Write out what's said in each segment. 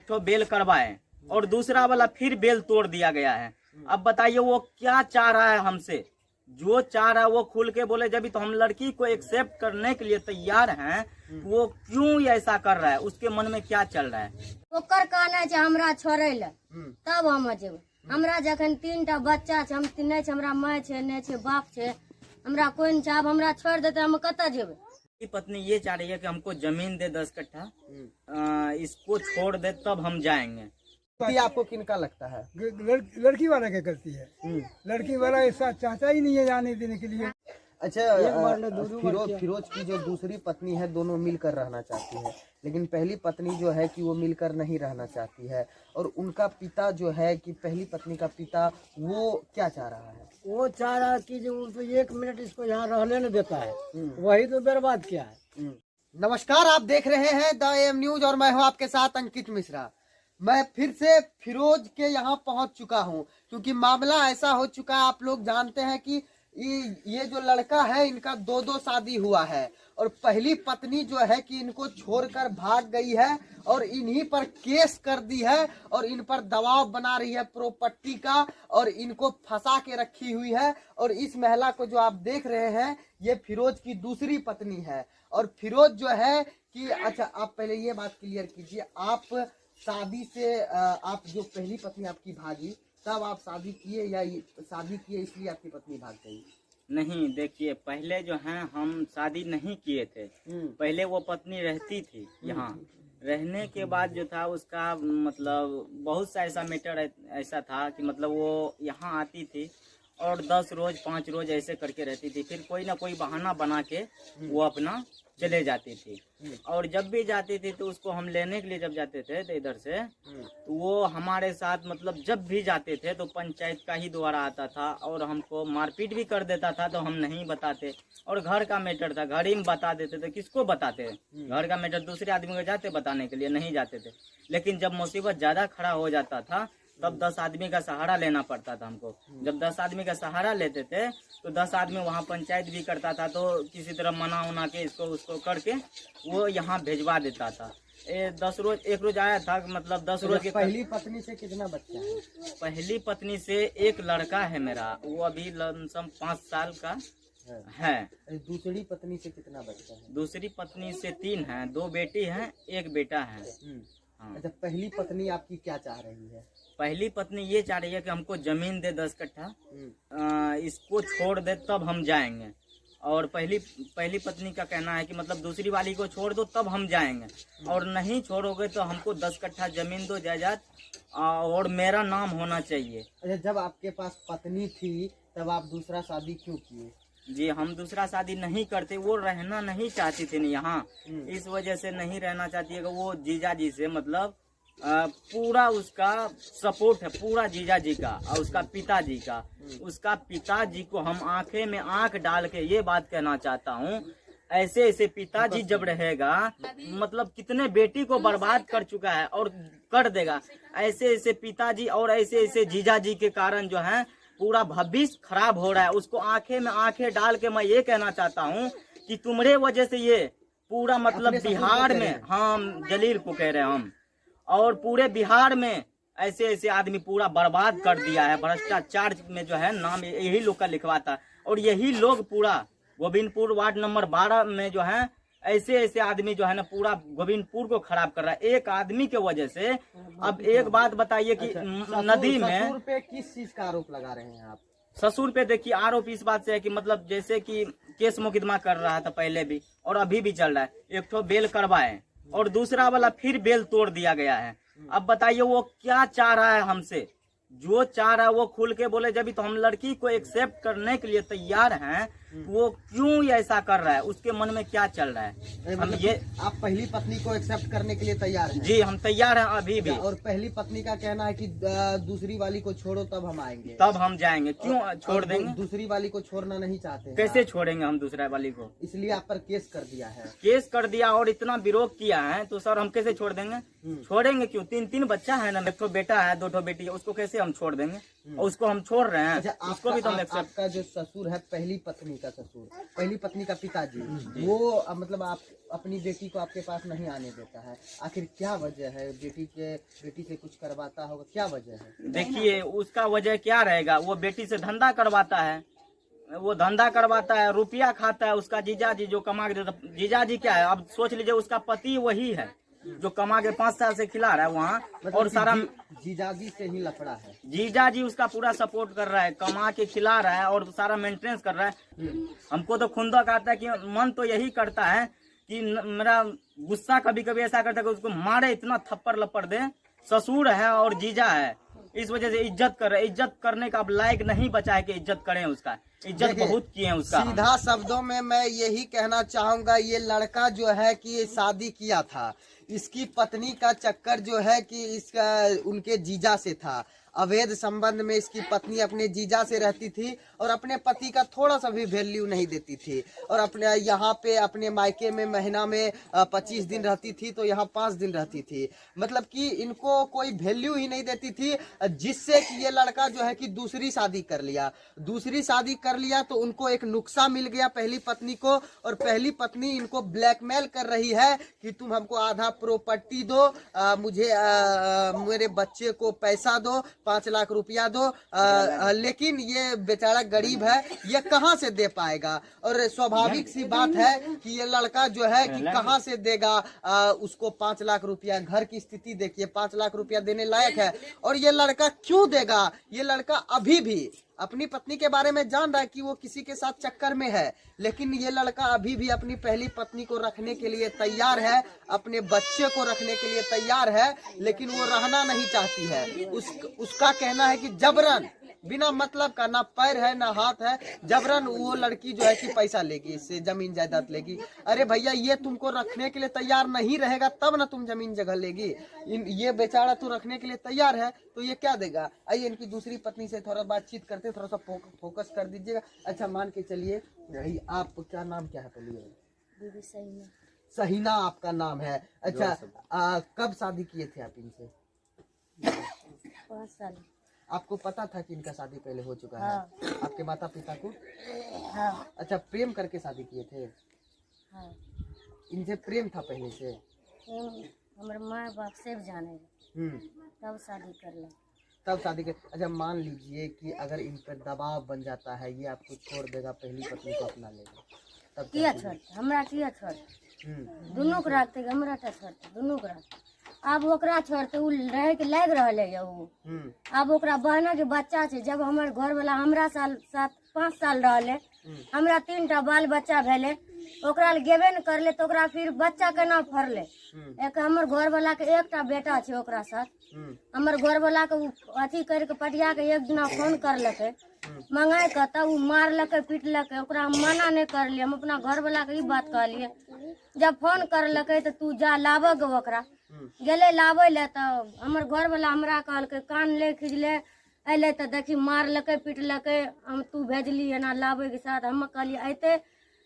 ठो बेल करवाए और दूसरा वाला फिर बेल तोड़ दिया गया है। अब बताइए वो क्या चाह रहा है हमसे? जो चाह रहा है वो खुल के बोले, जब तो हम लड़की को एक्सेप्ट करने के लिए तैयार हैं, वो क्यों ऐसा कर रहा है? उसके मन में क्या चल रहा है? ओकर कहना है हमरा छोड़े ले, तब हम जेबै। हमरा जखन 3टा बच्चा छै, हम नहीं छै, हमरा माय छै, नहीं छै बाप छै, हमरा कोई नहीं छै। अब हमरा छोड़ देते हम कत जेबै? पत्नी ये चाह रही है कि हमको जमीन दे 10 कट्ठा, इसको छोड़ दे तब हम जाएंगे। आपको किनका लगता है? लड़की वाला क्या करती है? लड़की वाला ऐसा चाहता ही नहीं है जाने देने के लिए। अच्छा, फिरोज की जो दूसरी पत्नी है, दोनों मिलकर रहना चाहती है, लेकिन पहली पत्नी जो है कि वो मिलकर नहीं रहना चाहती है। और उनका पिता जो है कि पहली पत्नी का पिता, वो क्या चाह रहा है? वो चाह रहा है कि जो 1 मिनट इसको यहाँ रहने नहीं देता है, वही तो बर्बाद किया है। नमस्कार, आप देख रहे हैं द AM न्यूज और मैं हूँ आपके साथ अंकित मिश्रा। मैं फिर से फिरोज के यहाँ पहुँच चुका हूँ, क्योंकि मामला ऐसा हो चुका है। आप लोग जानते हैं कि ये जो लड़का है, इनका 2 शादी हुआ है और पहली पत्नी जो है कि इनको छोड़कर भाग गई है और इन्हीं पर केस कर दी है और इन पर दबाव बना रही है प्रॉपर्टी का और इनको फंसा के रखी हुई है। और इस महिला को जो आप देख रहे हैं, ये फिरोज की दूसरी पत्नी है। और फिरोज जो है कि अच्छा, आप पहले ये बात क्लियर कीजिए, आप शादी से आप जो पहली पत्नी आपकी भागी, तब आप शादी किए या शादी किए इसलिए आपकी पत्नी भाग गई? नहीं, देखिए, पहले जो है हम शादी नहीं किए थे। पहले वो पत्नी रहती थी यहाँ। रहने के बाद जो था उसका मतलब बहुत सा ऐसा मैटर ऐसा था कि मतलब वो यहाँ आती थी और 10 रोज 5 रोज ऐसे करके रहती थी। फिर कोई ना कोई बहाना बना के वो अपना चले जाती थी। और जब भी जाती थी तो उसको हम लेने के लिए जब जाते थे तो इधर से, तो वो हमारे साथ मतलब जब भी जाते थे तो पंचायत का ही द्वारा आता था और हमको मारपीट भी कर देता था। तो हम नहीं बताते, और घर का मैटर था, घर ही में बता देते थे। किसको बताते? घर का मैटर दूसरे आदमी को जाते बताने के लिए? नहीं जाते थे। लेकिन जब मुसीबत ज्यादा खड़ा हो जाता था तब 10 आदमी का सहारा लेना पड़ता था हमको। जब 10 आदमी का सहारा लेते थे तो 10 आदमी वहाँ पंचायत भी करता था, तो किसी तरह मना उना के इसको उसको करके वो यहाँ भेजवा देता था। 10 रोज, 1 रोज आया था, मतलब 10 रोज के। पहली पत्नी से कितना बच्चा है? पहली पत्नी से एक लड़का है मेरा, वो अभी लमसम 5 साल का है। दूसरी पत्नी से कितना बच्चा है? दूसरी पत्नी से 3 है, 2 बेटी हैं, 1 बेटा है। हाँ। अच्छा, पहली पत्नी आपकी क्या चाह रही है? पहली पत्नी ये चाह रही है कि हमको जमीन दे 10 कट्ठा, इसको छोड़ दे तब हम जाएंगे। और पहली पत्नी का कहना है कि मतलब दूसरी वाली को छोड़ दो तब हम जाएंगे, और नहीं छोड़ोगे तो हमको 10 कट्ठा जमीन दो, जायदाद, और मेरा नाम होना चाहिए। अच्छा, जब आपके पास पत्नी थी तब आप दूसरा शादी क्यों किए? जी, हम दूसरा शादी नहीं करते। वो रहना नहीं चाहती थी यहाँ, इस वजह से नहीं रहना चाहती है कि वो जीजा जी से मतलब पूरा उसका सपोर्ट है, पूरा जीजा जी का और उसका पिताजी का। उसका पिताजी को हम आंखें में आंख डाल के ये बात कहना चाहता हूँ, ऐसे ऐसे पिताजी जब रहेगा, मतलब कितने बेटी को बर्बाद कर चुका है और कर देगा। ऐसे ऐसे पिताजी और ऐसे ऐसे जीजा जी के कारण जो है पूरा भविष्य खराब हो रहा है। उसको आंखें में आंखें डाल के मैं ये कहना चाहता हूँ कि तुम्हारे वजह से ये पूरा मतलब बिहार में, हम जलील को कह रहे हैं हम, और पूरे बिहार में ऐसे ऐसे आदमी पूरा बर्बाद कर दिया है। भ्रष्टाचार में जो है नाम यही लोग का लिखवाता है, और यही लोग पूरा गोविंदपुर वार्ड नंबर 12 में जो है ऐसे ऐसे आदमी जो है ना पूरा गोविंदपुर को खराब कर रहा है, एक आदमी के वजह से। अब एक बात बताइए कि नदी में ससुर पे किस चीज का आरोप लगा रहे हैं आप? ससुर पे देखिए आरोप इस बात से है कि मतलब जैसे कि केस मुकदमा कर रहा था पहले भी और अभी भी चल रहा है। एक तो बेल करवाए और दूसरा वाला फिर बेल तोड़ दिया गया है। अब बताइए वो क्या चाह रहा है हमसे? जो चाह रहा है वो खुल के बोले, जब तो हम लड़की को एक्सेप्ट करने के लिए तैयार हैं, वो क्यों ऐसा कर रहा है? उसके मन में क्या चल रहा है? हम ये, आप पहली पत्नी को एक्सेप्ट करने के लिए तैयार हैं? जी, हम तैयार हैं अभी भी। और पहली पत्नी का कहना है कि दूसरी वाली को छोड़ो तब हम आएंगे, तब हम जाएंगे। क्यों छोड़ देंगे? दूसरी वाली को छोड़ना नहीं चाहते? कैसे छोड़ेंगे हम दूसरा वाली को? इसलिए आप पर केस कर दिया है। केस कर दिया और इतना विरोध किया है, तो सर हम कैसे छोड़ देंगे? छोड़ेंगे क्यों? 3 बच्चा है ना, 1 बेटा है, 2 बेटी है, उसको कैसे हम छोड़ देंगे? और उसको हम छोड़ रहे हैं। अच्छा, उसको भी तो हम आपका जो ससुर है पहली पत्नी का ससुर, पहली पत्नी का पिताजी, वो मतलब आप अपनी बेटी को आपके पास नहीं आने देता है, आखिर क्या वजह है? बेटी से कुछ करवाता होगा, क्या वजह है? देखिए उसका वजह क्या रहेगा, वो बेटी से धंधा करवाता है, वो धंधा करवाता है, रुपया खाता है उसका जीजाजी जो कमा के देता। जीजाजी क्या है, अब सोच लीजिए उसका पति वही है जो कमा के 5 साल से खिला रहा है वहाँ, मतलब और सारा जीजाजी से ही लफड़ा है। जीजाजी उसका पूरा सपोर्ट कर रहा है, कमा के खिला रहा है और सारा मेंटेनेंस कर रहा है। हमको तो खुंदक आता है कि मन तो यही करता है कि मेरा गुस्सा कभी कभी ऐसा करता है कि उसको मारे, इतना थप्पड़ लपड़ दे। ससुर है और जीजा है, इस वजह से इज्जत कर रहे, इज्जत करने का अब लायक नहीं बचा है कि इज्जत करें उसका, इज्जत बहुत किए हैं उसका। सीधा शब्दों में मैं यही कहना चाहूंगा, ये लड़का जो है कि शादी किया था, इसकी पत्नी का चक्कर जो है कि इसका उनके जीजा से था। अवैध संबंध में इसकी पत्नी अपने जीजा से रहती थी और अपने पति का थोड़ा सा भी वैल्यू नहीं देती थी, और अपने यहाँ पे अपने मायके में महीना में 25 दिन रहती थी तो यहाँ 5 दिन रहती थी। मतलब कि इनको कोई वैल्यू ही नहीं देती थी, जिससे कि ये लड़का जो है कि दूसरी शादी कर लिया तो उनको एक नुक्सा मिल गया पहली पत्नी को, और पहली पत्नी इनको ब्लैकमेल कर रही है कि तुम हमको आधा प्रॉपर्टी दो, मुझे मेरे बच्चे को पैसा दो, 5 लाख रुपया दो। लेकिन ये बेचारा गरीब है, ये कहाँ से दे पाएगा? और स्वाभाविक सी बात है कि ये लड़का जो है कि कहाँ से देगा उसको 5 लाख रुपया? घर की स्थिति देखिए, 5 लाख रुपया देने लायक है, और ये लड़का क्यों देगा? ये लड़का अभी भी अपनी पत्नी के बारे में जान रहा है कि वो किसी के साथ चक्कर में है, लेकिन ये लड़का अभी भी अपनी पहली पत्नी को रखने के लिए तैयार है, अपने बच्चे को रखने के लिए तैयार है, लेकिन वो रहना नहीं चाहती है। उसका कहना है कि जबरन, बिना मतलब का, ना पैर है ना हाथ है, जबरन वो लड़की जो है कि पैसा लेगी, इससे जमीन जायदाद लेगी। अरे भैया, ये तुमको रखने के लिए तैयार नहीं रहेगा तब ना तुम जमीन जगह लेगी। ये बेचारा तो रखने के लिए तैयार है तो ये क्या देगा? आइए इनकी दूसरी पत्नी से थोड़ा बातचीत करते, थोड़ा सा फोकस कर दीजिएगा। अच्छा, मान के चलिए, आप क्या नाम क्या है? बीबी सहीना आपका नाम है। अच्छा, कब शादी किए थे आप इनसे? 5 साल। आपको पता था कि इनका शादी पहले हो चुका है? हाँ। आपके माता पिता को? हाँ। अच्छा, प्रेम करके शादी किए थे? हाँ। इनसे प्रेम था पहले से? हमारे माँ बाप सब जाने, तब शादी कर ला। तब शादी कर। अच्छा, मान लीजिए कि अगर इन पर दबाव बन जाता है, ये आपको छोड़ देगा, पहली पत्नी को अपना लेगा, तब किया छोड़? हमरा किया छोड़? दुनू के रखते, हमरा टा छोड़ते, दुनू के रखते। अब ओकरा छोड़ते उ रहे के लाग रहले है उ। अब ओकरा बहना के बच्चा छे, जब हमर घर वाला हमरा 5 साल रहले, हमरा 3टा बाल बच्चा भेले, ओकरा गेबे न करले तो ओकरा फिर बच्चा केना फरले? एक हमर घर वाला के एकटा बेटा छे, ओकरा साथ हमर घर वाला के अथी कर के पटिया के एक दिना फोन करलके, मंगाई के, तब उ मारलके, पीटलके। ओकरा हम मना नहीं करलिए, हम अपना घर वाला के ई बात कहलिए, जब फोन करलके तो तू जा लाबे गे। ओकरा गेले लाबे ले, तो हमर घर वाला हमरा कहलके, कान ले खिंचले, अले तो देखी मारलके, पीटलके, हम तू भेजली एना लाबे के साथ। हम कहलिए अते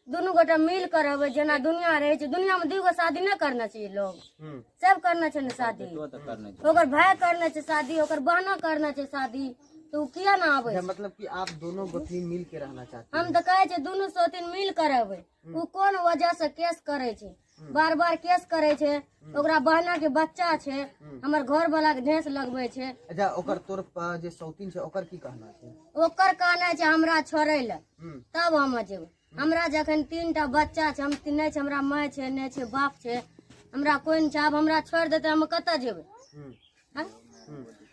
दुनू गोटा मिल कर अबे, जेना दुनिया रहे छे, दुनिया में 2 गो शादी नहीं करना चाहिए, लोग सब करना चाहिए शादी। ओकर भाई करना चाहिए शादी, ओकर बहना करना चाहिए शादी, तो किया ना आवे? मतलब कि आप दोनों गोतनी मिल के रहना चाहते हैं? हम तो कहे छे दुनू सोतिन मिल कर अबे। उ कौन वजह से केस करे छे, बार बार केस करे छे? ओकरा बहना के बच्चा छे, हमर घर वाला के ढेस लगबे छे। अच्छा, ओकर तोर जे सौतीन छे, ओकर की कहना छे? ओकर कहना छे हमरा छोड़े ले, तब हम जेबे। हमरा जखन 3टा बच्चा छे, हम नहीं छे, हमरा माय छे, नहीं छे बाप छे, हमरा कोई नहीं छे। अब हमरा छोड़ देते हम कत जेबे?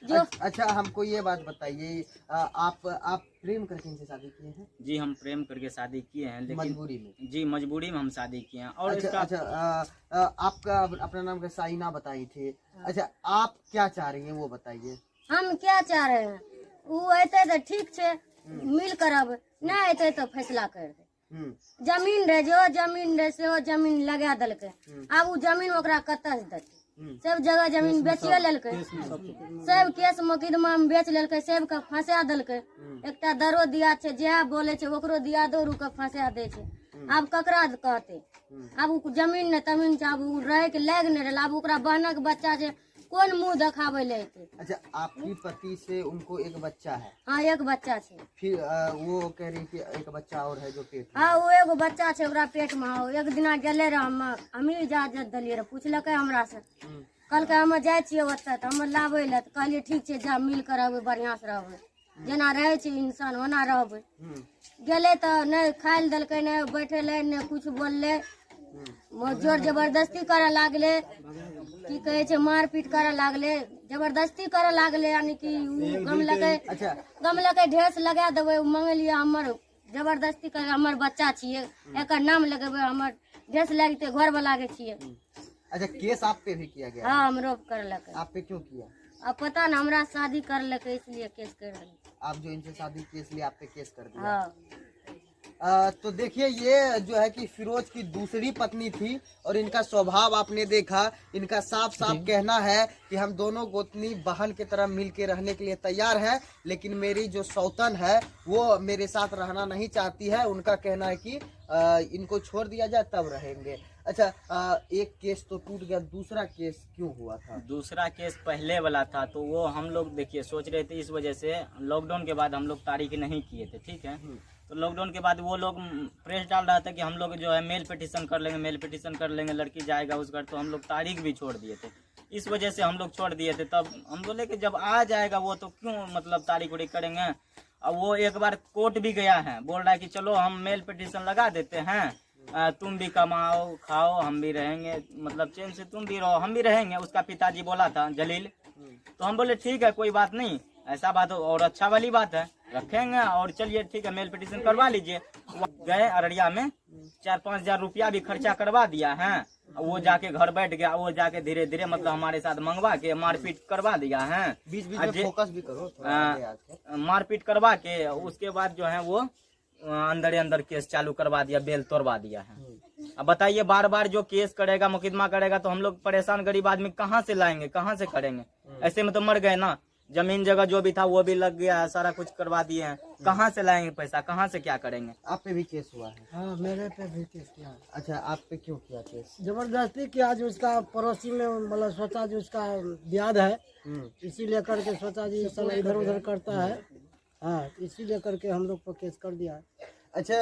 जो अच्छा, हमको ये बात बताइए, आप प्रेम करके इनसे शादी किए हैं? जी, हम प्रेम करके शादी किए हैं, लेकिन मजबूरी में? जी, मजबूरी में हम शादी किए हैं। और अच्छा, आपका अपना नाम का साइना बताई थी। अच्छा, आप क्या चाह रही हैं वो बताइए। हम क्या चाह रहे हैं? वो अते तो ठीक छे, मिल कर अब, नहीं अते तो फैसला कर दे। जमीन रहे, जो जमीन रहे से जमीन लगा दलके, अब वो जमीन ओकरा कत्ता से देते? सब जगह जमीन बेचिए लेलके, सब केस मुकदमा में बेच लेलके, सब के फंसा देलके। एकटा दरो दिया छे, जे बोले छे ओकरो दिया दो के फंसा दे छे। अब ककरा कहते? अब जमीन ने तमीन छे, अब रहे के लाग नहीं रहे। अब ओकरा बहना के बच्चा छे, कौन मुंह दिखावे ले थे। अच्छा, आपकी पति से उनको एक बच्चा है, हाँ एक बच्चा छे। फिर वो कह रही कि एक बच्चा और है जो पेट में। हाँ वो एगो बच्चा छे ओकरा पेट में। हाँ एक दिना गेले रह हम इजाजत दिलिये रह, पूछलकै हमरा से, कहलकै हम जाय छियै ओतऽ तऽ हम लाबै ले, तऽ कहलियै ठीक छै जा मिल कर रहबै, बढ़िया से रहबै, जेना रहै छै इंसान ओना रहबै। गेले तऽ नहीं खाय ले देलकै, नहीं बैठेले, नहीं कुछ बोलले, जोर जबरदस्ती करे लागले, की कहे छै मारपीट करे लागले, जबरदस्ती करे लागले, यानी कि गमलकै ढेस लगा देबै, मंगलिए हमर जबरदस्ती करे, हमर बच्चा छियै एकर नाम लगेबै, हमर ढेस लगते घर वाला के छियै। अच्छा, केस आप पे भी किया गया? हाँ हमरो करलकै। आप पे क्यों किया? अब पता न, हमरा शादी करलकै इसलिए केस कर रही। आप जो इनसे शादी की इसलिए आप पे केस कर दिया। हाँ तो देखिए, ये जो है कि फिरोज की दूसरी पत्नी थी और इनका स्वभाव आपने देखा। इनका साफ साफ कहना है कि हम दोनों गोतनी बहन की तरह मिल के रहने के लिए तैयार है, लेकिन मेरी जो सौतन है वो मेरे साथ रहना नहीं चाहती है। उनका कहना है कि इनको छोड़ दिया जाए तब रहेंगे। अच्छा, एक केस तो टूट गया, दूसरा केस क्यों हुआ था? दूसरा केस पहले वाला था, तो वो हम लोग देखिए सोच रहे थे, इस वजह से लॉकडाउन के बाद हम लोग तारीख नहीं किए थे, ठीक है। तो लॉकडाउन के बाद वो लोग प्रेस डाल रहा था कि हम लोग जो है मेल पिटीशन कर लेंगे, मेल पिटीशन कर लेंगे, लड़की जाएगा उस घर, तो हम लोग तारीख भी छोड़ दिए थे। इस वजह से हम लोग छोड़ दिए थे। तब हम बोले कि जब आ जाएगा वो तो क्यों मतलब तारीख उड़ीख करेंगे। अब वो एक बार कोर्ट भी गया है, बोल रहा है कि चलो हम मेल पिटीशन लगा देते हैं, तुम भी कमाओ खाओ हम भी रहेंगे, मतलब चैन से तुम भी रहो हम भी रहेंगे। उसका पिताजी बोला था जलील, तो हम बोले ठीक है कोई बात नहीं, ऐसा बात और अच्छा वाली बात है, रखेंगे और चलिए ठीक है मेल पिटीशन करवा लीजिए। गए अररिया में 4-5 हजार रुपया भी खर्चा करवा दिया है। वो जाके घर बैठ गया, वो जाके धीरे धीरे मतलब हमारे साथ मंगवा के मारपीट करवा दिया है। बीच बीच में फोकस भी करो, मारपीट करवा के उसके बाद जो है वो अंदर अंदर केस चालू करवा दिया, बेल तोड़वा दिया है। अब बताइए बार बार जो केस करेगा मुकदमा करेगा तो हम लोग परेशान गरीब आदमी कहाँ से लाएंगे, कहाँ से करेंगे। ऐसे में तो मर गए ना, जमीन जगह जो भी था वो भी लग गया, सारा कुछ करवा दिए हैं, कहाँ से लाएंगे पैसा, कहाँ से क्या करेंगे। आप पे भी केस हुआ है? हाँ मेरे पे भी केस किया। अच्छा, आप पे क्यों किया केस? जबरदस्ती किया, जो उसका पड़ोसी में मतलब सोचा जो उसका ब्याद है, इसी लेकर के सोचा जी सब इधर उधर करता है, हाँ इसी लेकर के हम लोग पर केस कर दिया है। अच्छा,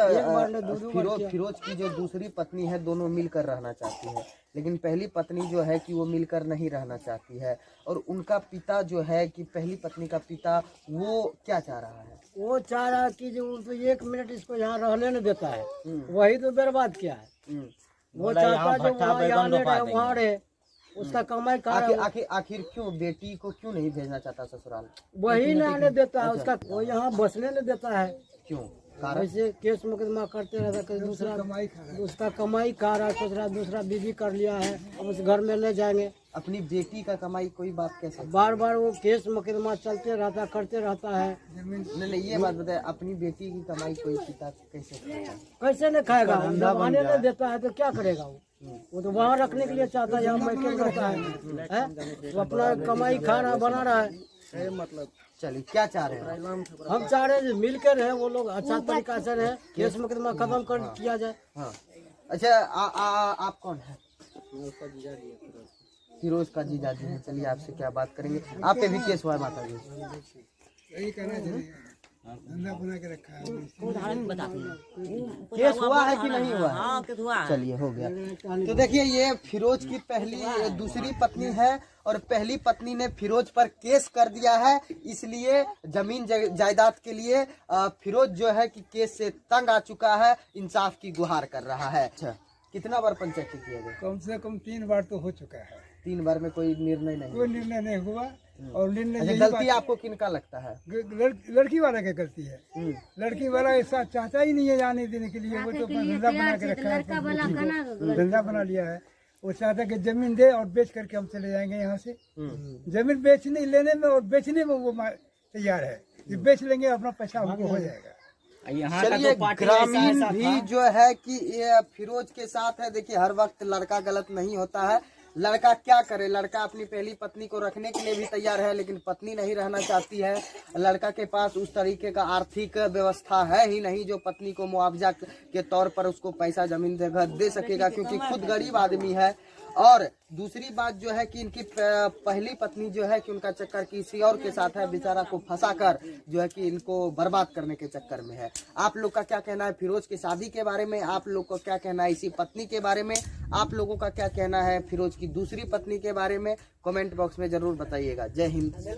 फिरोज की जो दूसरी पत्नी है दोनों मिलकर रहना चाहती है, लेकिन पहली पत्नी जो है कि वो मिलकर नहीं रहना चाहती है। और उनका पिता जो है कि पहली पत्नी का पिता वो क्या चाह रहा है? वो चाह रहा है कि जो तो 1 मिनट इसको यहाँ रहने नहीं देता है, वही तो बर्बाद किया है। वो चाहता है जो वहाँ रहे, उसका कमाई आखिर क्यों बेटी को क्यों नहीं भेजना चाहता ससुराल? वही नहीं आने देता है उसका, वो यहाँ बसने नहीं देता है। क्यों? वैसे केस मुकदमा करते रहता है, दूसरा उसका कमाई खा रहा है, दूसरा बीवी कर लिया है, अब उस घर में ले जाएंगे। अपनी बेटी का कमाई कोई बात कैसे? बार बार वो केस मुकदमा चलते रहता, करते रहता है। नहीं ये बात बताए, अपनी बेटी की कमाई कोई पिता कैसे खाएगा? कैसे नहीं खाएगा, जब आने नहीं देता है तो क्या करेगा वो तो वहाँ रखने के लिए चाहता है, यहाँ मैके रहता है, वो अपना कमाई खा रहा बना रहा है। मतलब चलिए क्या चाह रहे हैं? हम चाह रहे हैं मिल कर रहे, वो लोग अच्छा तरीका से रहे, केस मुकदमा खत्म कर किया जाए। हाँ। अच्छा, आप कौन है? फिरोज का जीजा जी है। चलिए आपसे क्या बात करेंगे। आप पे भी केस हुआ है माता जी? यही कहना चाहिए, धंधा बना के रखा है। केस हुआ है कि नहीं हुआ है? चलिए हो गया। तो देखिए, ये फिरोज की दूसरी पत्नी है और पहली पत्नी ने फिरोज पर केस कर दिया है, इसलिए जमीन जायदाद के लिए फिरोज जो है कि केस से तंग आ चुका है, इंसाफ की गुहार कर रहा है। अच्छा, कितना बार पंचायत किया गया? कम से कम 3 बार तो हो चुका है। 3 बार में कोई निर्णय नहीं? कोई निर्णय नहीं हुआ। और निर्णय अच्छा, गलती आपको किनका लगता है? लड़की वाला की गलती है। लड़की वाला ऐसा चाहता ही नहीं है जाने देने के लिए, वो तो अपना धंधा बना के रखा है, धंधा बना लिया है। वो चाहता है कि जमीन दे और बेच करके हम चले जाएंगे यहाँ से। जमीन बेचने लेने में और बेचने में वो तैयार है, ये बेच लेंगे अपना पैसा हमको हो जाएगा। चलिए, ग्रामीण भी जो है कि ये फिरोज के साथ है। देखिए, हर वक्त लड़का गलत नहीं होता है। लड़का क्या करे, लड़का अपनी पहली पत्नी को रखने के लिए भी तैयार है, लेकिन पत्नी नहीं रहना चाहती है। लड़का के पास उस तरीके का आर्थिक व्यवस्था है ही नहीं जो पत्नी को मुआवजा के तौर पर उसको पैसा जमीन जगह दे सकेगा, क्योंकि खुद गरीब आदमी है। और दूसरी बात जो है कि इनकी पहली पत्नी जो है कि उनका चक्कर किसी और के साथ है, बेचारा को फंसाकर जो है कि इनको बर्बाद करने के चक्कर में है। आप लोग का क्या कहना है फिरोज की शादी के बारे में? आप लोग का क्या कहना है इसी पत्नी के बारे में? आप लोगों का क्या कहना है फिरोज की दूसरी पत्नी के बारे में? कमेंट बॉक्स में जरूर बताइएगा। जय हिंद।